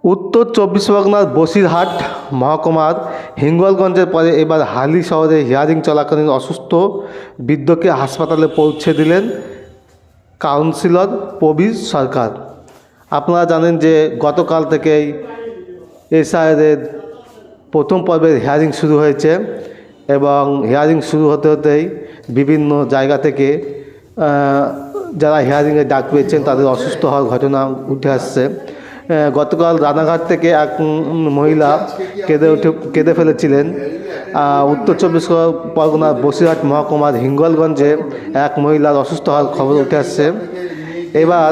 উত্তর চব্বিশ পরগনার বসিরহাট মহকুমার হিঙ্গলগঞ্জের পরে এবার হালি শহরে হিয়ারিং চলাকালীন অসুস্থ বৃদ্ধকে হাসপাতালে পৌঁছে দিলেন কাউন্সিলর প্রবীর সরকার। আপনারা জানেন যে গতকাল থেকেই এসআইআরের প্রথম পর্বের হিয়ারিং শুরু হয়েছে এবং হিয়ারিং শুরু হতে হতেই বিভিন্ন জায়গা থেকে যারা হিয়ারিংয়ে ডাক পেয়েছেন তাদের অসুস্থ হওয়ার ঘটনা উঠে আসছে। গতকাল রানাঘাট থেকে এক মহিলা কেঁদে ফেলেছিলেন। উত্তর চব্বিশ পরগনার বসিরহাট মহকুমার হিঙ্গলগঞ্জে এক মহিলার অসুস্থ হওয়ার খবর উঠে আসছে। এবার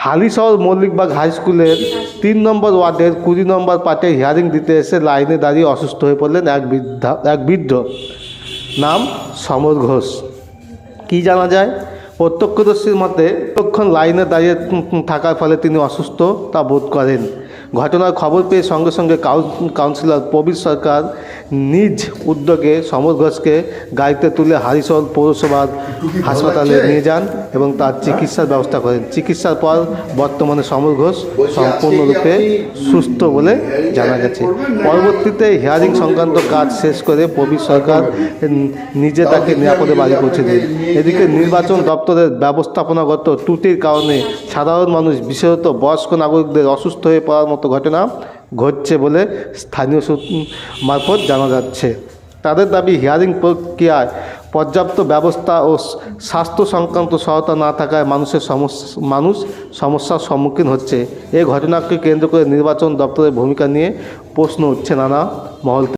হালিশহর মল্লিকবাগ হাই স্কুলের ৩ নম্বর ওয়ার্ডের ২০ নম্বর পার্টে হিয়ারিং দিতে এসে লাইনে দাঁড়িয়ে অসুস্থ হয়ে পড়লেন এক বৃদ্ধ, নাম সমর ঘোষ। কী জানা যায়, প্রত্যক্ষদর্শীর মতে তখন লাইনে দাঁড়িয়ে থাকার ফলে তিনি অসুস্থতা বোধ করেন। ঘটনার খবর পেয়ে সঙ্গে সঙ্গে কাউন্সিলর প্রবীর সরকার নিজ উদ্যোগে সমর ঘোষকে গাড়িতে তুলে হালিশহর পৌরসভার হাসপাতালে নিয়ে যান এবং তার চিকিৎসার ব্যবস্থা করেন। চিকিৎসার পর বর্তমানে সমর ঘোষ সম্পূর্ণরূপে সুস্থ বলে জানা গেছে। পরবর্তীতে হিয়ারিং সংক্রান্ত কাজ শেষ করে প্রবীর সরকার নিজে তাকে নিরাপদে বাড়ি পৌঁছে দেন। এদিকে নির্বাচন দপ্তরের ব্যবস্থাপনাগত ত্রুটির কারণে সাধারণ মানুষ, বিশেষত বয়স্ক নাগরিকদের অসুস্থ হয়ে পড়ার মতো ঘটনা ঘটছে বলে স্থানীয় সূত্র মারফত জানা যাচ্ছে। তাদের দাবি, হিয়ারিং প্রক্রিয়ায় পর্যাপ্ত ব্যবস্থা ও স্বাস্থ্য সংক্রান্ত সহায়তা না থাকায় মানুষ সমস্যার সম্মুখীন হচ্ছে। এই ঘটনাকে কেন্দ্র করে নির্বাচন দপ্তরের ভূমিকা নিয়ে প্রশ্ন উঠছে নানা মহল।